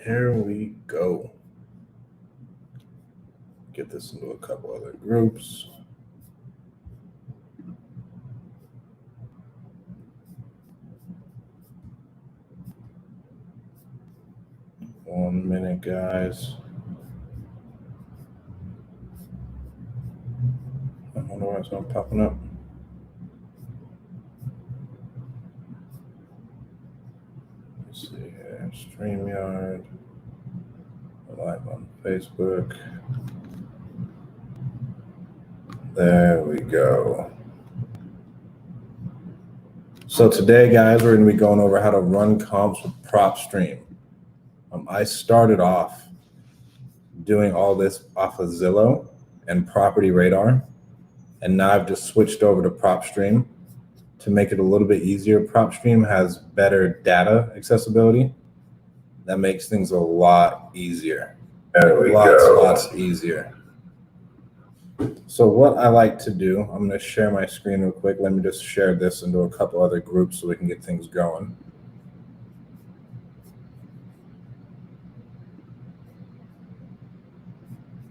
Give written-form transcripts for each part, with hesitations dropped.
Here we go. Get this into a couple other groups. One minute, guys. I wonder why it's not popping up. Let's see here. StreamYard. Live on Facebook. There we go. So today, guys, we're going to be going over how to run comps with PropStream. I started off doing all this off of Zillow and Property Radar, and now I've just switched over to PropStream to make it a little bit easier. PropStream has better data accessibility. That makes things a lot easier. Lots easier. So what I like to do, I'm going to share my screen real quick. Let me just share this into a couple other groups so we can get things going.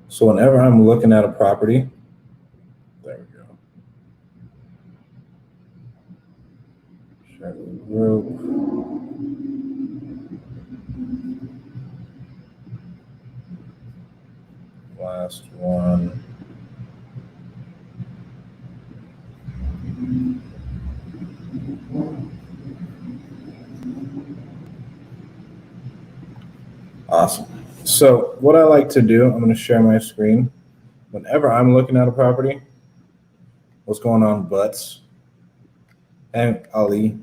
So whenever I'm looking at a property, there we go. Share the group. Last one. Awesome. So what I like to do, I'm going to share my screen. Whenever I'm looking at a property, what's going on, Butts and Ali?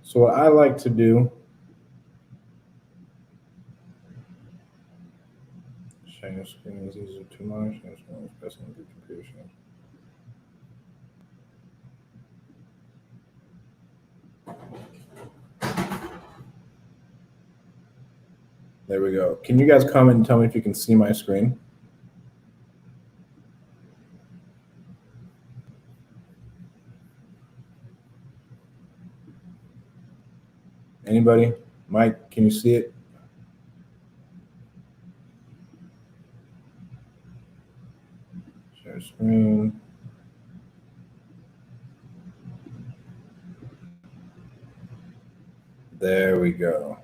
So what I like to do, sharing your screen is easier too much. Sharing your screen is best on good computer share. There we go. Can you guys comment and tell me if you can see my screen? Anybody? Mike, can you see it? Share screen. There we go.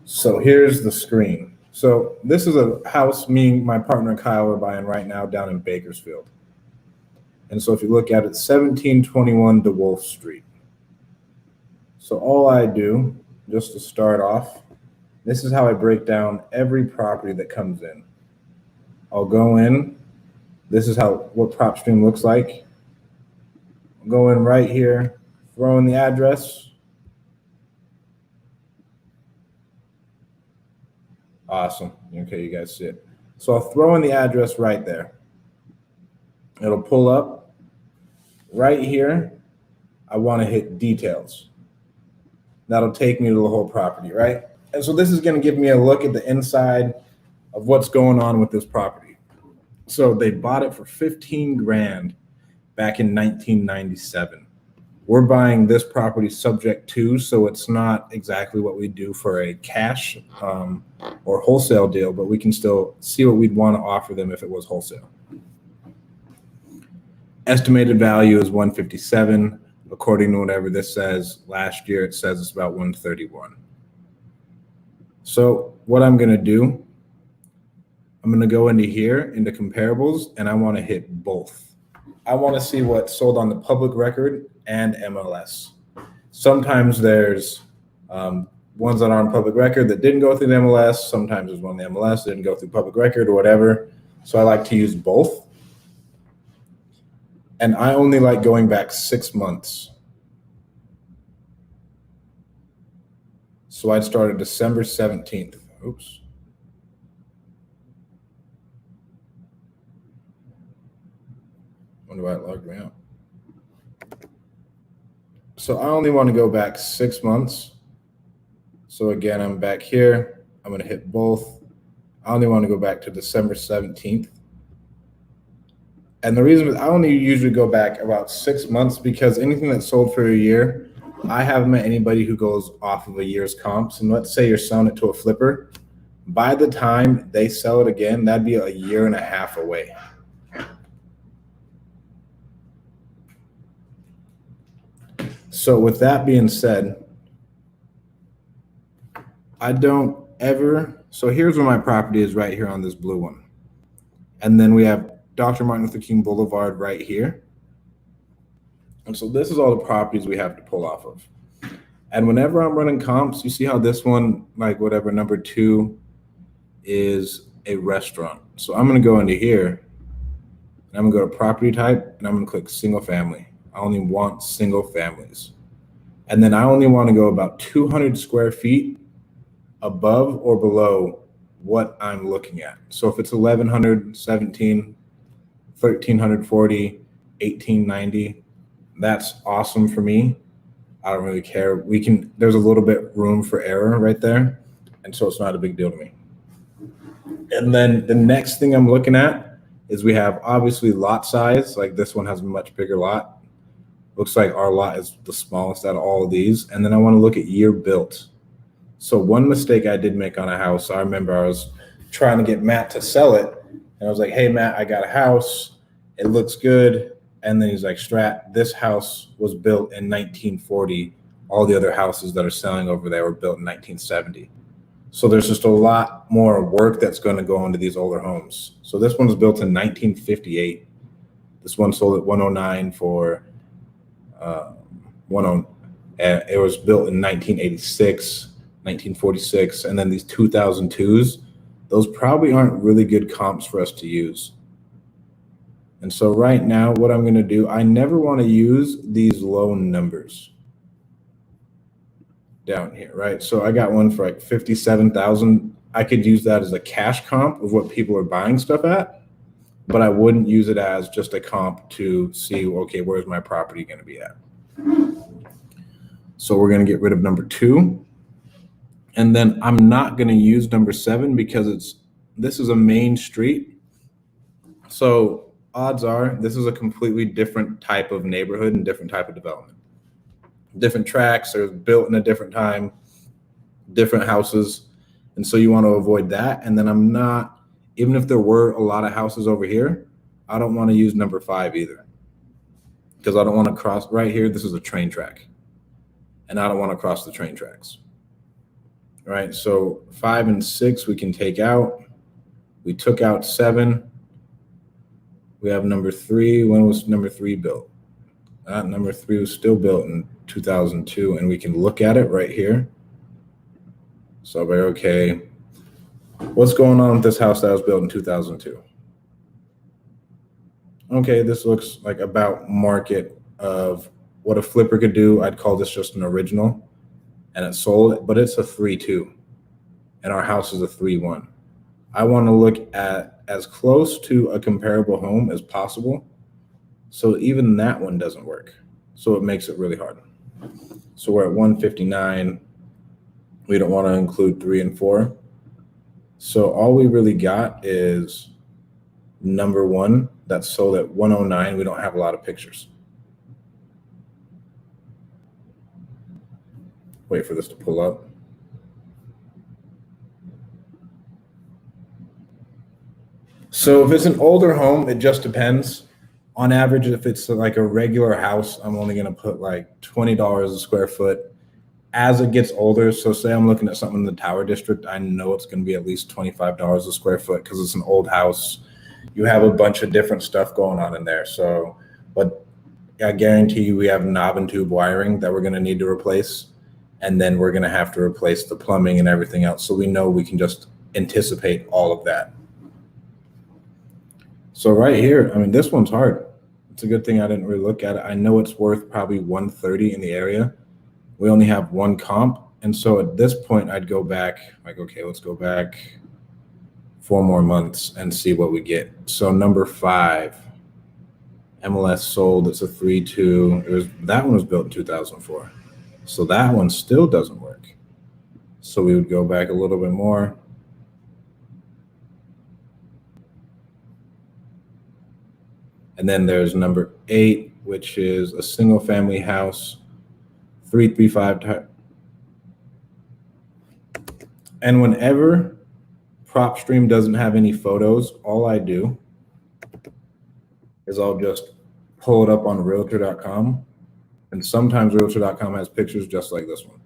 So here's the screen. So this is a house me and my partner Kyle are buying right now down in Bakersfield. And so if you look at it, 1721 DeWolf Street. So all I do, just to start off, this is how I break down every property that comes in. I'll go in. This is what PropStream looks like. I'll go in right here, throw in the address. Awesome. Okay, you guys see it. So I'll throw in the address right there. It'll pull up. Right here, I want to hit details. That'll take me to the whole property, right? And so this is going to give me a look at the inside of what's going on with this property. So they bought it for 15 grand back in 1997. We're buying this property subject to, so it's not exactly what we do for a cash or wholesale deal, but we can still see what we'd want to offer them if it was wholesale. Estimated value is 157. According to whatever this says, last year it says it's about 131. So what I'm going to do, I'm going to go into here, into comparables, and I want to hit both. I want to see what's sold on the public record and MLS. Sometimes there's ones that are on public record that didn't go through the MLS. Sometimes there's one in the MLS that didn't go through public record or whatever. So I like to use both. And I only like going back 6 months. So I'd started December 17th. Oops. Wonder why it logged me out. So I only want to go back 6 months. So again, I'm back here. I'm going to hit both. I only want to go back to December 17th. And the reason I only usually go back about 6 months because anything that's sold for a year, I haven't met anybody who goes off of a year's comps. And let's say you're selling it to a flipper. By the time they sell it again, that'd be a year and a half away. So with that being said, I don't ever, so here's where my property is, right here on this blue one. And then we have Dr. Martin Luther King Boulevard right here. And so this is all the properties we have to pull off of. And whenever I'm running comps, you see how this one, like whatever, number 2 is a restaurant. So I'm going to go into here and I'm going to go to property type and I'm going to click single family. I only want single families. And then I only want to go about 200 square feet above or below what I'm looking at. So if it's 1100, 17, 1340, 1890, that's awesome for me. I don't really care. There's a little bit room for error right there. And so it's not a big deal to me. And then the next thing I'm looking at is we have obviously lot size. Like this one has a much bigger lot. Looks like our lot is the smallest out of all of these. And then I want to look at year built. So one mistake I did make on a house, I remember I was trying to get Matt to sell it. And I was like, hey, Matt, I got a house. It looks good. And then he's like, Strat, this house was built in 1940. All the other houses that are selling over there were built in 1970. So there's just a lot more work that's going to go into these older homes. So this one was built in 1958. This one sold at 109 for 10. It was built in 1986, 1946, and then these 2002s. Those probably aren't really good comps for us to use. And so right now, what I'm going to do, I never want to use these low numbers down here, right? So I got one for like 57,000. I could use that as a cash comp of what people are buying stuff at, but I wouldn't use it as just a comp to see, okay, where's my property going to be at? So we're going to get rid of number 2. And then I'm not going to use number 7 because this is a main street. So odds are this is a completely different type of neighborhood and different type of development. Different tracks are built in a different time, different houses. And so you want to avoid that. And then I'm not, even if there were a lot of houses over here, I don't want to use number 5 either. Because I don't want to cross right here. This is a train track. And I don't want to cross the train tracks. All right, so 5 and 6 we can take out. We took out 7. We have number 3. When was number 3 built? Number 3 was still built in 2002, and we can look at it right here. So we're okay. What's going on with this house that was built in 2002? Okay, this looks like about market of what a flipper could do. I'd call this just an original, and it sold, but it's a 3.2, and our house is a 3.1. I want to look at as close to a comparable home as possible. So even that one doesn't work. So it makes it really hard. So we're at 159. We don't want to include 3 and 4. So all we really got is number 1 that's sold at 109. We don't have a lot of pictures. Wait for this to pull up. So if it's an older home, it just depends. On average, if it's like a regular house, I'm only going to put like $20 a square foot. As it gets older, so say I'm looking at something in the Tower District, I know it's going to be at least $25 a square foot because it's an old house. You have a bunch of different stuff going on in there. So, but I guarantee you we have knob and tube wiring that we're going to need to replace. And then we're going to have to replace the plumbing and everything else. So we know we can just anticipate all of that. So right here, I mean, this one's hard. It's a good thing I didn't really look at it. I know it's worth probably 130 in the area. We only have 1 comp. And so at this point, I'd go back, like, okay, let's go back 4 more months and see what we get. So number 5, MLS sold, it's a 3.2. That one was built in 2004. So that one still doesn't work. So we would go back a little bit more. And then there's number 8, which is a single family house, 335 type. And whenever PropStream doesn't have any photos, all I do is I'll just pull it up on realtor.com. And sometimes realtor.com has pictures just like this one.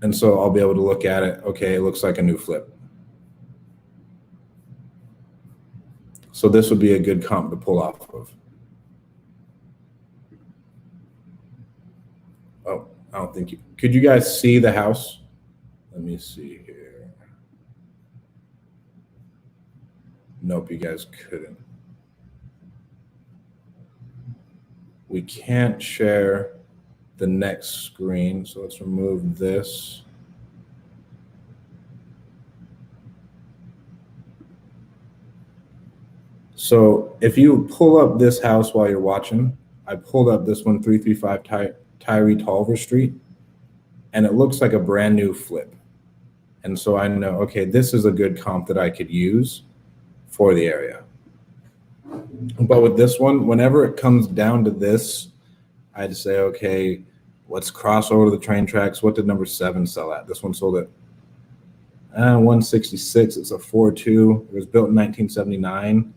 And so I'll be able to look at it. Okay, it looks like a new flip. So this would be a good comp to pull off of. Oh, I don't think you, could you guys see the house? Let me see here. Nope, you guys couldn't. We can't share the next screen, so let's remove this. So if you pull up this house while you're watching, I pulled up this one, 335 Tyree Tolver Street, and it looks like a brand new flip. And so I know, okay, this is a good comp that I could use for the area. But with this one, whenever it comes down to this, I'd say, okay, let's cross over to the train tracks. What did number 7 sell at? This one sold at 166. It's a 4.2. It was built in 1979.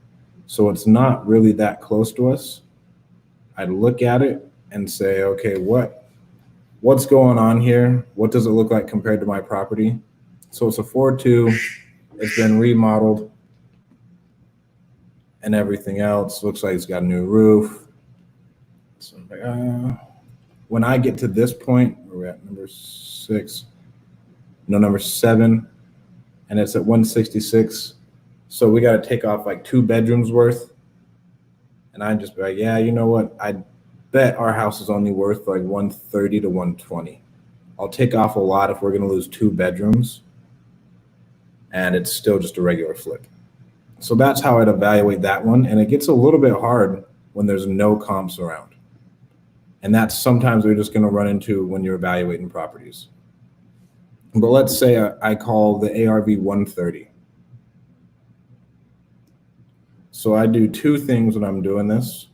So it's not really that close to us. I'd look at it and say, okay, what's going on here? What does it look like compared to my property? So it's a 4.2. It's been remodeled and everything else. Looks like it's got a new roof. So when I get to this point, we're at number 6, no, number 7, and it's at 166. So we got to take off like 2 bedrooms worth. And I'd just be like, yeah, you know what? I bet our house is only worth like 130 to 120. I'll take off a lot if we're going to lose 2 bedrooms. And it's still just a regular flip. So that's how I'd evaluate that one. And it gets a little bit hard when there's no comps around. And that's sometimes we're just going to run into when you're evaluating properties. But let's say I call the ARV 130. So I do 2 things when I'm doing this.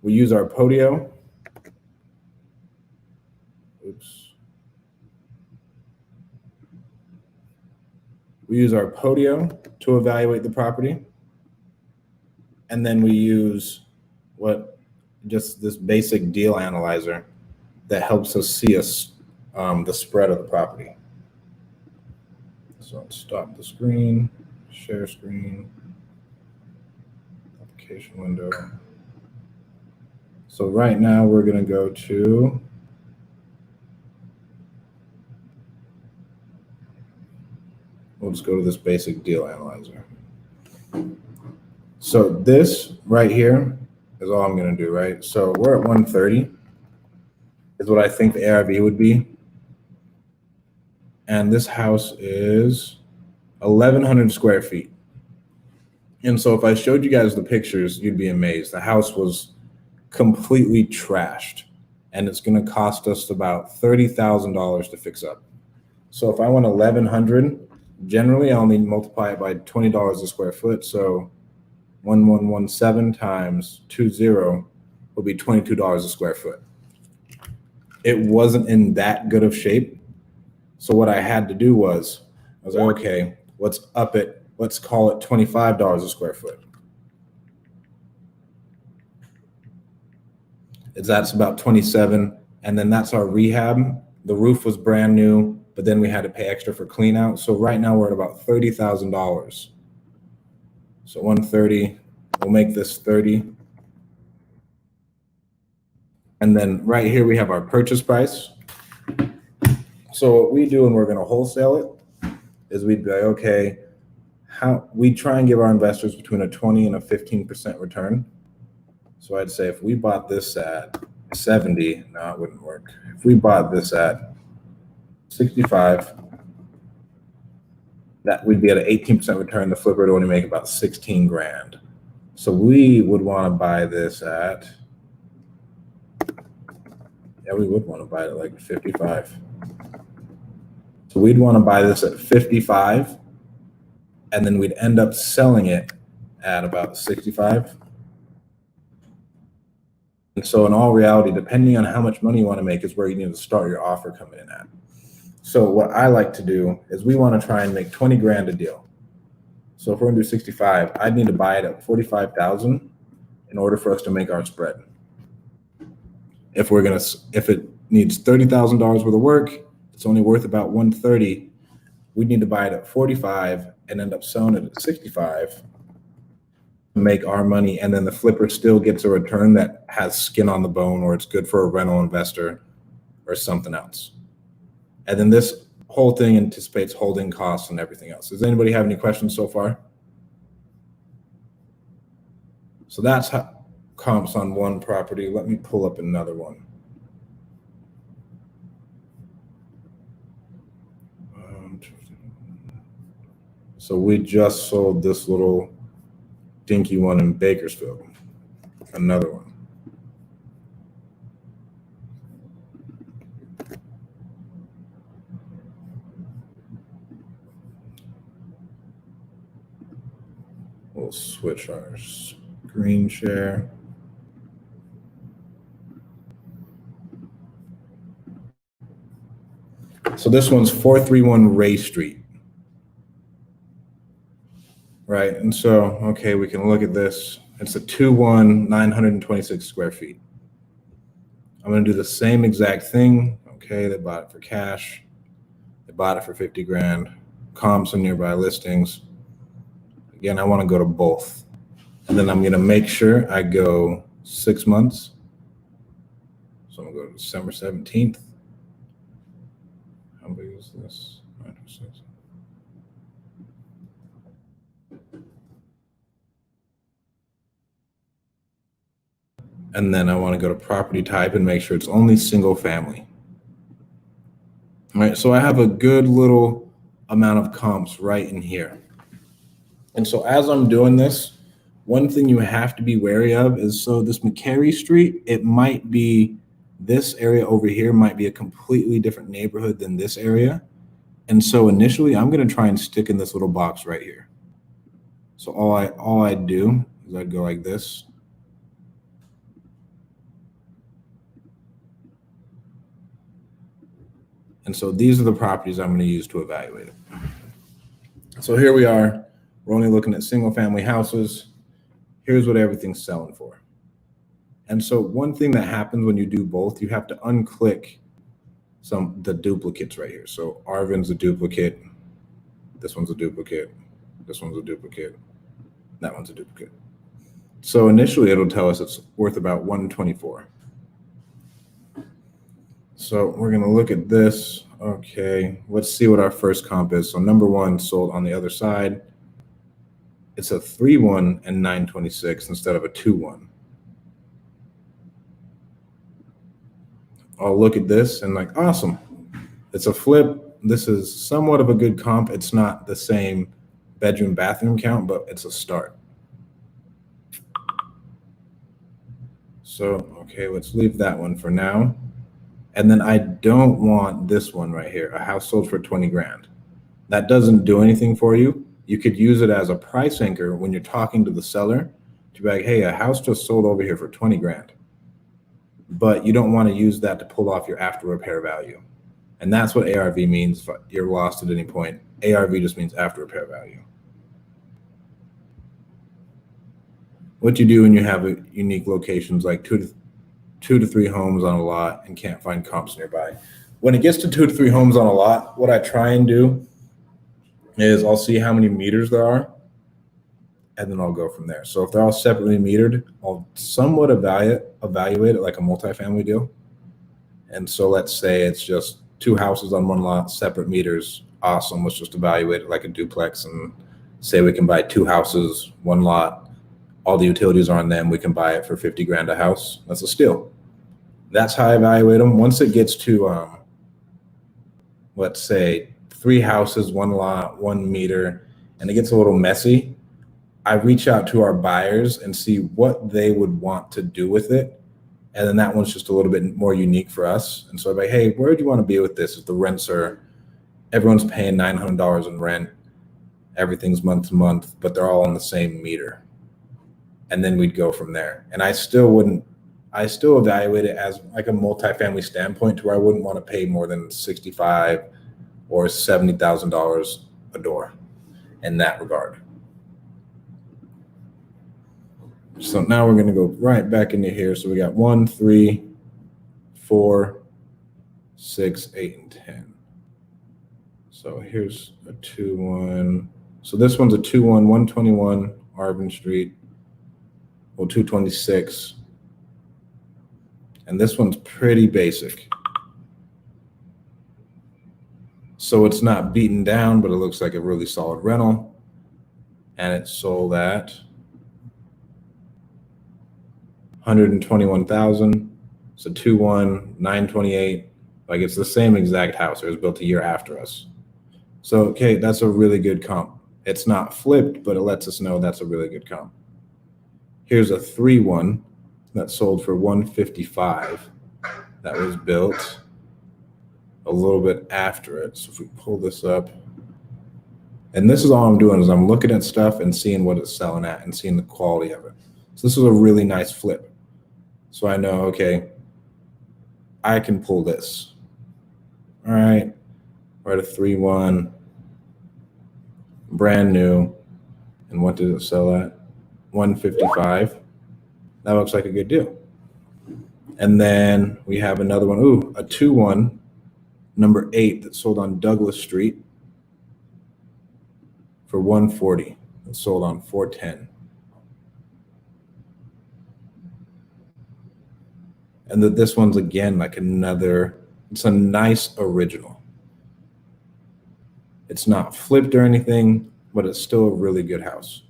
We use our Podio. Oops. We use our Podio to evaluate the property. And then we use just this basic deal analyzer that helps us see the spread of the property. So let's stop the screen, share screen, application window. So right now we're going to go to we'll just go to this basic deal analyzer. So this right here is all I'm going to do, right? So we're at 130 is what I think the ARV would be. And this house is 1,100 square feet. And so if I showed you guys the pictures, you'd be amazed. The house was completely trashed, and it's going to cost us about $30,000 to fix up. So if I want 1,100, generally I'll need to multiply it by $20 a square foot. So 1117 times 20 will be $22 a square foot. It wasn't in that good of shape. So what I had to do was, I was like, okay, let's up it. Let's call it $25 a square foot. That's about 27. And then that's our rehab. The roof was brand new, but then we had to pay extra for clean out. So right now we're at about $30,000. So 130, we'll make this 30. And then right here we have our purchase price. So what we do when we're going to wholesale it is we'd be like, okay, we try and give our investors between a 20 and a 15% return. So I'd say if we bought this at 70, no, it wouldn't work. If we bought this at 65, that we'd be at an 18% return. The flipper would only make about 16 grand. So we would want to buy this at, yeah, we would want to buy it at like 55. So we'd want to buy this at 55, and then we'd end up selling it at about 65. And so in all reality, depending on how much money you want to make is where you need to start your offer coming in at. So what I like to do is we want to try and make 20 grand a deal. So if we're gonna do 65, I'd need to buy it at 45,000 in order for us to make our spread. If it needs $30,000 worth of work, it's only worth about 130. We need to buy it at 45 and end up selling it at 65 to make our money. And then the flipper still gets a return that has skin on the bone, or it's good for a rental investor or something else. And then this whole thing anticipates holding costs and everything else. Does anybody have any questions so far? So that's how comps on one property. Let me pull up another one. So we just sold this little dinky one in Bakersfield. Another one. We'll switch our screen share. So this one's 431 Ray Street. Right, and so, okay, we can look at this. It's a 2-1, 926 square feet. I'm gonna do the same exact thing. Okay, they bought it for cash. They bought it for 50 grand. Comps and nearby listings. Again, I wanna go to both. And then I'm gonna make sure I go 6 months. So I'm gonna go to December 17th. How big is this? 926. And then I want to go to property type and make sure it's only single family. All right, so I have a good little amount of comps right in here. And so as I'm doing this, one thing you have to be wary of is, so this McCary Street, it might be, this area over here might be a completely different neighborhood than this area. And so initially I'm going to try and stick in this little box right here. So all I do is I'd go like this. And so these are the properties I'm going to use to evaluate it. So here we are. We're only looking at single family houses. Here's what everything's selling for. And so one thing that happens when you do both, you have to unclick the duplicates right here. So Arvin's a duplicate. This one's a duplicate. This one's a duplicate. That one's a duplicate. So initially it'll tell us it's worth about 124. So we're going to look at this. Okay, let's see what our first comp is. So number one sold on the other side. It's a 3-1 and 926 instead of a 2-1. I'll look at this and like, awesome. It's a flip. This is somewhat of a good comp. It's not the same bedroom bathroom count, but it's a start. So, okay, let's leave that one for now. And then I don't want this one right here, a house sold for 20 grand. That doesn't do anything for you. You could use it as a price anchor when you're talking to the seller to be like, hey, a house just sold over here for 20 grand. But you don't want to use that to pull off your after repair value. And that's what ARV means. If you're lost at any point, ARV just means after repair value. What you do when you have unique locations like two to three homes on a lot and can't find comps nearby. When it gets to 2 to 3 homes on a lot, what I try and do is I'll see how many meters there are, and then I'll go from there. So if they're all separately metered, I'll somewhat evaluate it like a multifamily deal. And so let's say it's just 2 houses on one lot, separate meters. Awesome. Let's just evaluate it like a duplex and say we can buy 2 houses, 1 lot. All the utilities are on them. We can buy it for 50 grand a house. That's a steal. That's how I evaluate them. Once it gets to, let's say 3 houses, 1 lot, 1 meter, and it gets a little messy, I reach out to our buyers and see what they would want to do with it. And then that one's just a little bit more unique for us. And so I'm like, hey, where do you want to be with this? If the rents are, everyone's paying $900 in rent, everything's month to month, but they're all on the same meter. And then we'd go from there. And I I still evaluate it as like a multifamily standpoint to where I wouldn't want to pay more than $65,000 or $70,000 a door in that regard. So now we're going to go right back into here. So we got 1, 3, 4, 6, 8, and 10. So here's a 2-1. So this one's a 2-1, 121 Arvin Street. Well, 226. And this one's pretty basic. So it's not beaten down, but it looks like a really solid rental. And it's sold at $121,000. It's a 2-1, 928. Like it's the same exact house. It was built a year after us. So, okay, that's a really good comp. It's not flipped, but it lets us know that's a really good comp. Here's a 3-1 that sold for $155. That was built a little bit after it. So if we pull this up, and this is all I'm doing is I'm looking at stuff and seeing what it's selling at and seeing the quality of it. So this is a really nice flip. So I know, okay, I can pull this. All right, we're at a 3-1, brand new. And what did it sell at? $155. That looks like a good deal. And then we have another one, a 2-1, number 8 that sold on Douglas Street for $140. It sold on 410. And this one's again like another, it's a nice original. It's not flipped or anything, but it's still a really good house.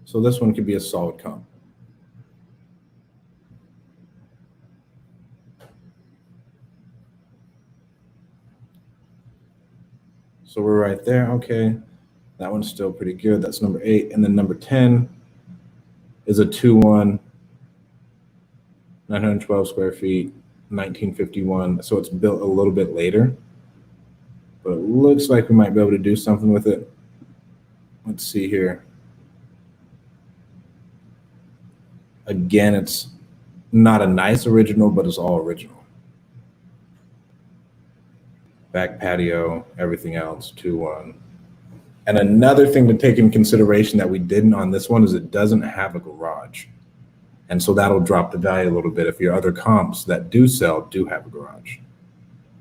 So this one could be a solid comp. So we're right there. Okay, that one's still pretty good. That's number 8. And then number 10 is a 2-1, 912 square feet, 1951. So it's built a little bit later, but it looks like we might be able to do something with it. Let's see here. Again, it's not a nice original, but it's all original. Back patio, everything else, 2-1. And another thing to take in consideration that we didn't on this one is it doesn't have a garage. And so that'll drop the value a little bit if your other comps that do sell do have a garage.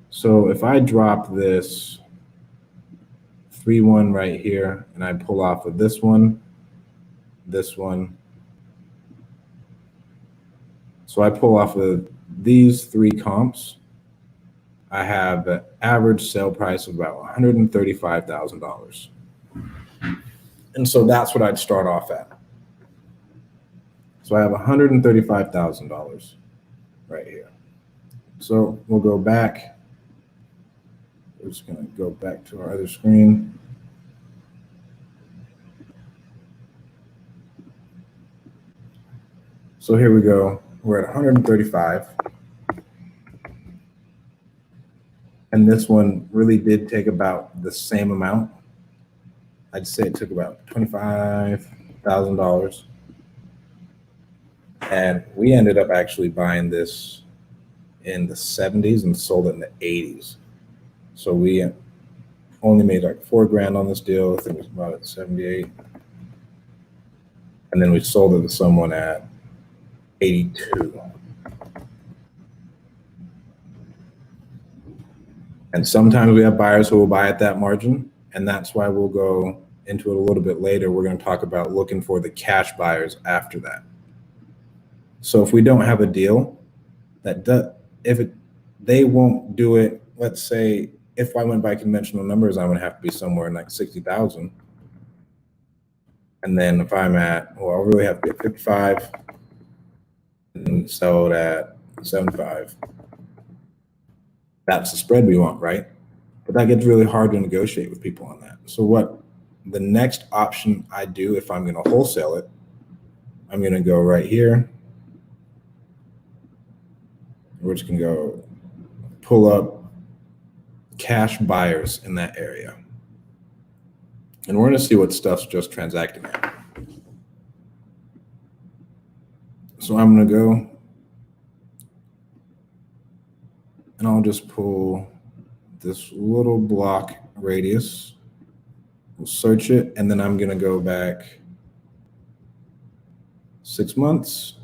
So if I drop this 3-1 right here and I pull off of this one, so I pull off of these 3 comps, I have an average sale price of about $135,000. And so that's what I'd start off at. So I have $135,000 right here. So we'll go back. We're just gonna go back to our other screen. So here we go. We're at 135. And this one really did take about the same amount. I'd say it took about $25,000. And we ended up actually buying this in the 70s and sold it in the 80s. So we only made like $4,000 on this deal. I think it was about at 78. And then we sold it to someone at 82. And sometimes we have buyers who will buy at that margin, and that's why we'll go into it a little bit later. We're going to talk about looking for the cash buyers after that. So if we don't have a deal that they won't do it, let's say if I went by conventional numbers, I'm going to have to be somewhere in like 60,000. And then if I'm at, well, I'll really have to be at 55 and sell it at 75. That's the spread we want, right? But that gets really hard to negotiate with people on that. So what the next option I do if I'm going to wholesale it, I'm going to go right here. We're just going to go pull up cash buyers in that area. And we're going to see what stuff's just transacting at. So I'm going to go and I'll just pull this little block radius. We'll search it, and then I'm going to go back 6 months.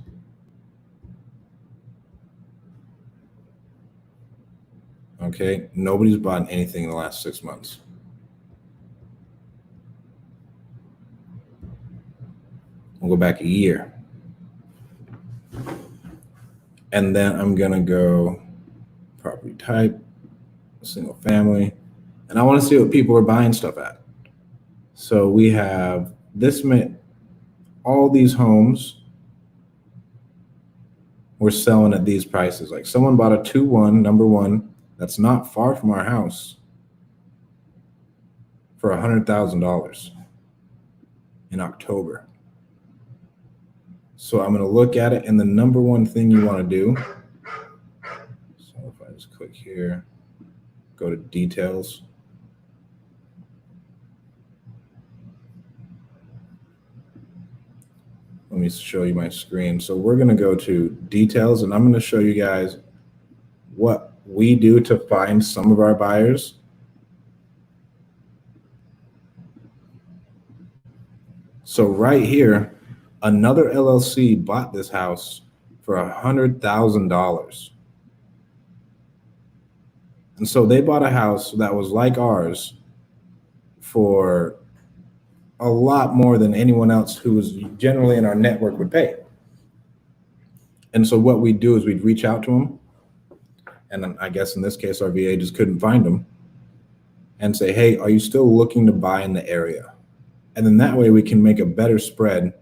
Okay, nobody's bought anything in the last 6 months. We'll go back a year. And then I'm going to go property type, single family, and I want to see what people are buying stuff at. So we have all these homes were selling at these prices. Like someone bought a 2-1, number one, that's not far from our house for $100,000 in October. So I'm going to look at it, and the number one thing you want to do, so if I just click here, go to details. Let me show you my screen. So we're going to go to details, and I'm going to show you guys what we do to find some of our buyers. So right here, another LLC bought this house for $100,000. And so they bought a house that was like ours for a lot more than anyone else who was generally in our network would pay. And so what we'd do is we'd reach out to them. And I guess in this case, our VA just couldn't find them, and say, hey, are you still looking to buy in the area? And then that way we can make a better spread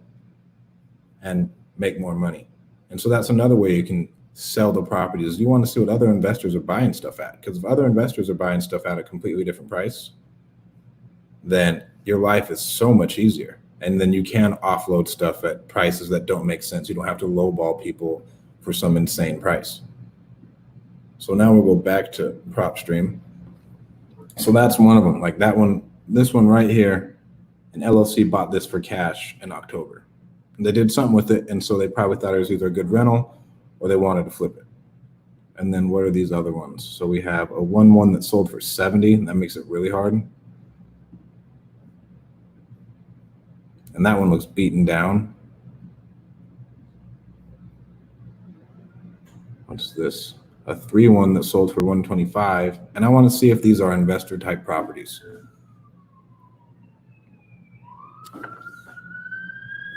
and make more money. And so that's another way you can sell the properties. You want to see what other investors are buying stuff at, because if other investors are buying stuff at a completely different price, then your life is so much easier. And then you can offload stuff at prices that don't make sense. You don't have to lowball people for some insane price. So now we'll go back to PropStream. So that's one of them. Like that one, this one right here, an LLC bought this for cash in October. And they did something with it, and so they probably thought it was either a good rental or they wanted to flip it. And then what are these other ones? So we have a 1-1 that sold for 70, and that makes it really hard. And that one looks beaten down. What's this? A 3-1 that sold for 125. And I want to see if these are investor type properties.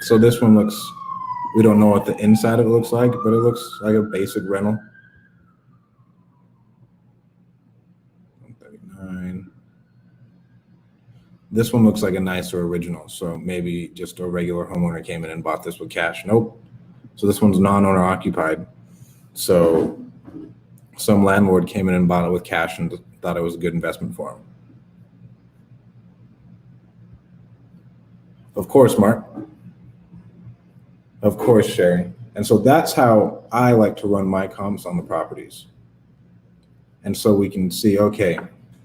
So this one looks, we don't know what the inside of it looks like, but it looks like a basic rental. 139. This one looks like a nicer original. So maybe just a regular homeowner came in and bought this with cash. Nope. So this one's non-owner occupied. So some landlord came in and bought it with cash and thought it was a good investment for him. Of course, Mark. Of course, Sherry. And so that's how I like to run my comps on the properties. And so we can see, okay,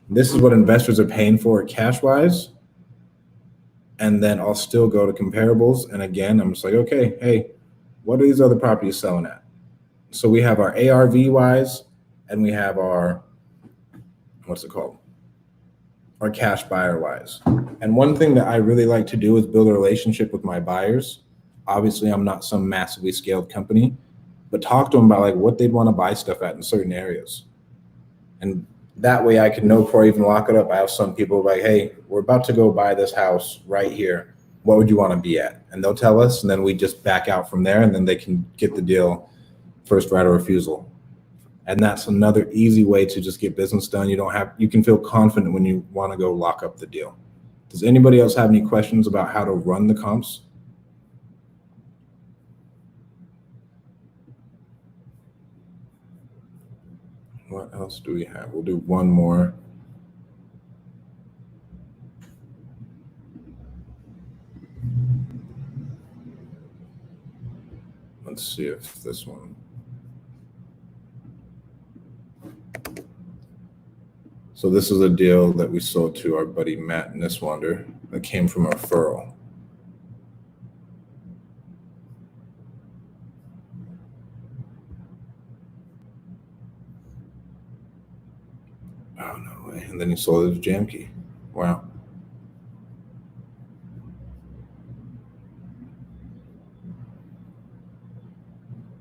this is what investors are paying for it cash-wise. And then I'll still go to comparables. And again, I'm just like, okay, hey, what are these other properties selling at? So we have our ARV-wise, and we have our, what's it called? Our cash buyer-wise. And one thing that I really like to do is build a relationship with my buyers. Obviously, I'm not some massively scaled company, but talk to them about like what they'd want to buy stuff at in certain areas. And that way I can know before I even lock it up. I have some people like, hey, we're about to go buy this house right here. What would you want to be at? And they'll tell us, and then we just back out from there, and then they can get the deal first right of refusal. And that's another easy way to just get business done. You can feel confident when you want to go lock up the deal. Does anybody else have any questions about how to run the comps? What else do we have? We'll do one more. Let's see if this one. So this is a deal that we sold to our buddy Matt Niswander that came from a referral. Oh, no way. And then he sold it to Jam Key. Wow.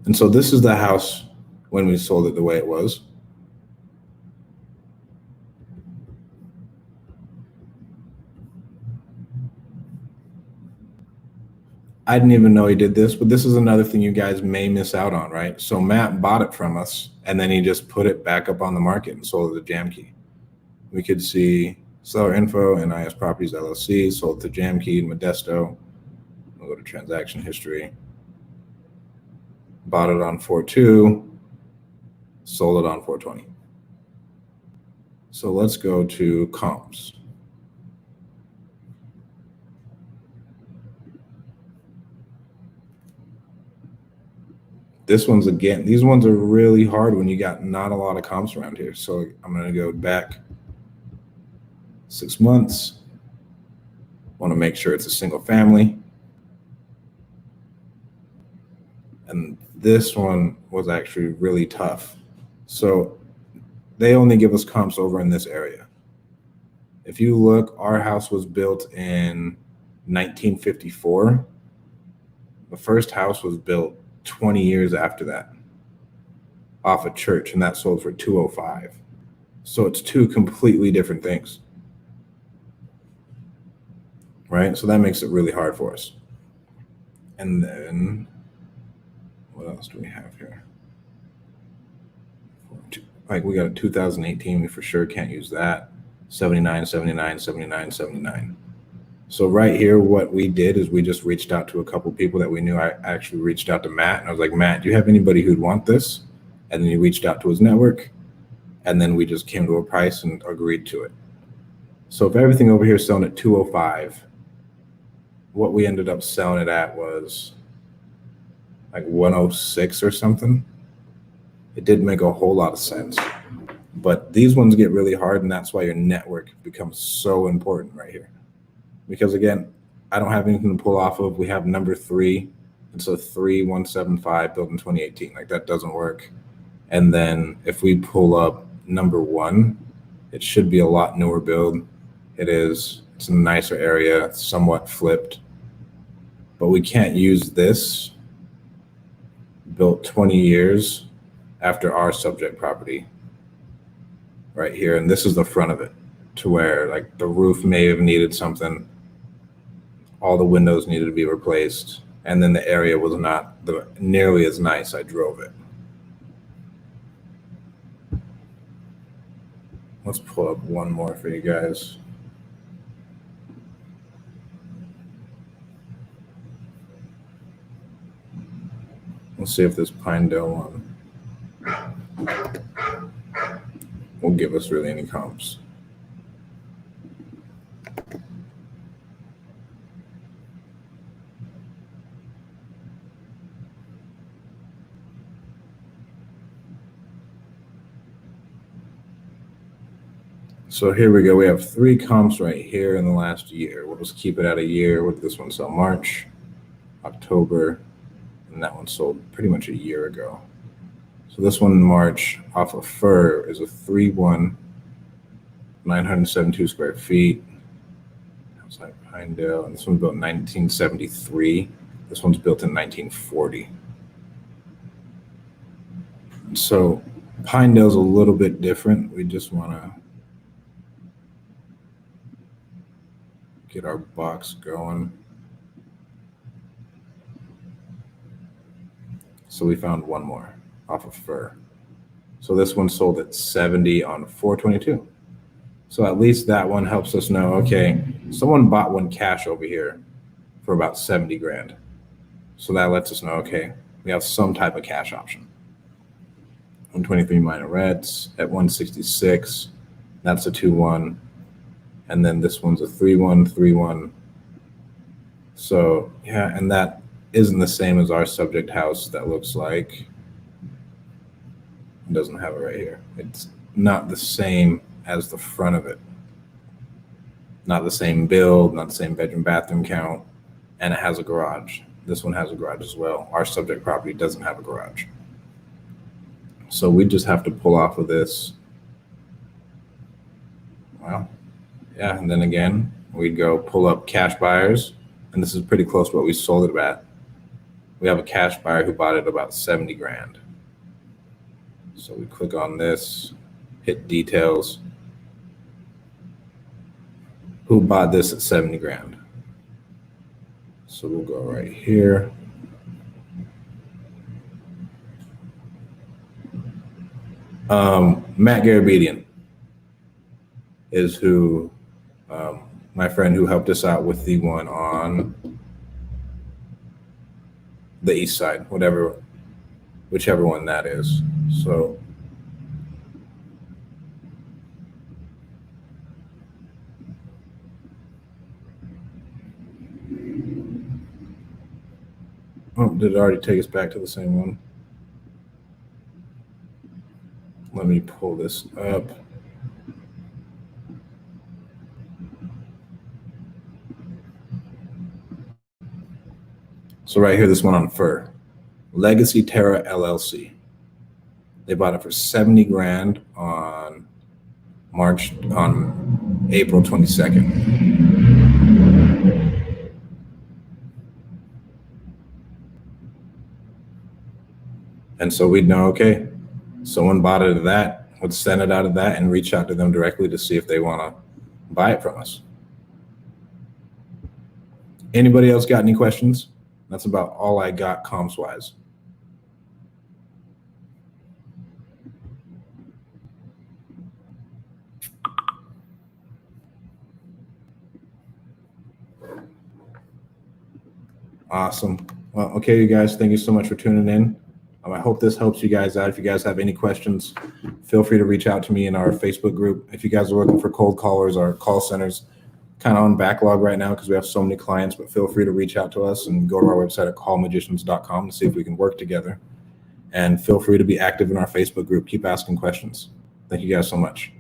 And so this is the house when we sold it the way it was. I didn't even know he did this, but this is another thing you guys may miss out on, right? So Matt bought it from us, and then he just put it back up on the market and sold it to Jam Key. We could see seller info, NIS Properties LLC, sold to Jam Key, Modesto. We'll go to transaction history. Bought it on 4/2, sold it on 4/20. So let's go to comps. This one's, again, these ones are really hard when you got not a lot of comps around here. So I'm going to go back 6 months. Want to make sure it's a single family. And this one was actually really tough. So they only give us comps over in this area. If you look, our house was built in 1954. The first house was built 20 years after that off a church, and that sold for 205. So it's two completely different things, right? So that makes it really hard for us. And then what else do we have here? Like, we got a 2018, we for sure can't use that. 79, 79, 79, 79. So right here, what we did is we just reached out to a couple people that we knew. I actually reached out to Matt, and I was like, Matt, do you have anybody who'd want this? And then he reached out to his network, and then we just came to a price and agreed to it. So if everything over here is selling at 205, what we ended up selling it at was like 106 or something. It didn't make a whole lot of sense. But these ones get really hard, and that's why your network becomes so important right here. Because again, I don't have anything to pull off of. We have number 3. It's a 3175 built in 2018. Like, that doesn't work. And then if we pull up number 1, it should be a lot newer build. It is. It's in a nicer area. It's somewhat flipped. But we can't use this built 20 years after our subject property right here. And this is the front of it, to where like the roof may have needed something. All the windows needed to be replaced. And then the area was not nearly as nice. I drove it. Let's pull up one more for you guys. Let's see if this Pinedale one will give us really any comps. So here we go. We have 3 comps right here in the last year. We'll just keep it at a year. What did this one sell? March, October, and that one sold pretty much a year ago. So this one in March off of Fur is a 3-1, 972 square feet. Outside Pinedale. And this one's built in 1973. This one's built in 1940. So Pinedale's a little bit different. We just want to get our box going. So we found one more off of Fur. So this one sold at 70 on 4/22. So at least that one helps us know, okay, someone bought one cash over here for about 70 grand. So that lets us know, okay, we have some type of cash option. 123 Minorets at 166. That's a 2-1. And then this one's a 3-1, 3-1. So yeah, and that isn't the same as our subject house. That looks like, it doesn't have it right here. It's not the same as the front of it. Not the same build, not the same bedroom bathroom count, and it has a garage. This one has a garage as well. Our subject property doesn't have a garage. So we just have to pull off of this Wow. Yeah, and then again, we'd go pull up cash buyers, and this is pretty close to what we sold it at. We have a cash buyer who bought it about 70 grand. So we click on this, hit details. Who bought this at 70 grand? So we'll go right here. Matt Garabedian is who, my friend who helped us out with the one on the east side, whichever one that is. So did it already take us back to the same one? Let me pull this up. So right here, this one on Fur, Legacy Terra LLC. They bought it for 70 grand on April 22nd. And so we'd know, okay, someone bought it at that, would send it out of that and reach out to them directly to see if they want to buy it from us. Anybody else got any questions? That's about all I got comps wise. Awesome. Well, okay, you guys, thank you so much for tuning in. I hope this helps you guys out. If you guys have any questions, feel free to reach out to me in our Facebook group. If you guys are looking for cold callers or call centers, kind of on backlog right now because we have so many clients, but feel free to reach out to us and go to our website at callmagicians.com to see if we can work together. And feel free to be active in our Facebook group. Keep asking questions. Thank you guys so much.